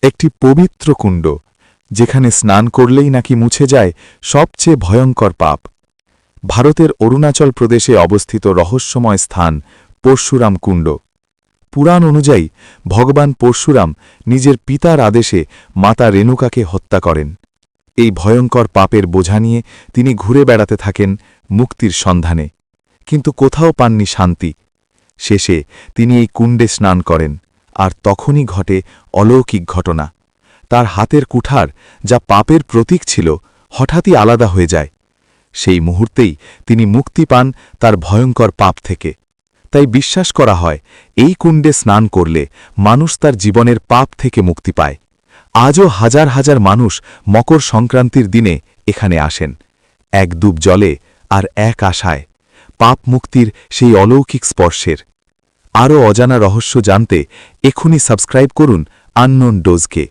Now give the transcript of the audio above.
একটি পবিত্র কুণ্ড, যেখানে স্নান করলেই নাকি মুছে যায় সবচেয়ে ভয়ঙ্কর পাপ। ভারতের অরুণাচল প্রদেশে অবস্থিত রহস্যময় স্থান পরশুরাম কুণ্ড। পুরাণ অনুযায়ী ভগবান পরশুরাম নিজের পিতার আদেশে মাতা রেণুকাকে হত্যা করেন। এই ভয়ঙ্কর পাপের বোঝা নিয়ে তিনি ঘুরে বেড়াতে থাকেন মুক্তির সন্ধানে, কিন্তু কোথাও পাননি শান্তি। শেষে তিনি এই কুণ্ডে স্নান করেন, আর তখনই ঘটে অলৌকিক ঘটনা। তার হাতের কুঠার, যা পাপের প্রতীক ছিল, হঠাৎই আলাদা হয়ে যায়। সেই মুহূর্তেই তিনি মুক্তি পান তার ভয়ঙ্কর পাপ থেকে। তাই বিশ্বাস করা হয়, এই কুণ্ডে স্নান করলে মানুষ তার জীবনের পাপ থেকে মুক্তি পায়। আজও হাজার হাজার মানুষ মকর সংক্রান্তির দিনে এখানে আসেন, এক ডুব জলে আর এক আশায়, পাপ মুক্তির সেই অলৌকিক স্পর্শের। আরও অজানা রহস্য জানতে এখনই সাবস্ক্রাইব করুন আননোন ডোজকে।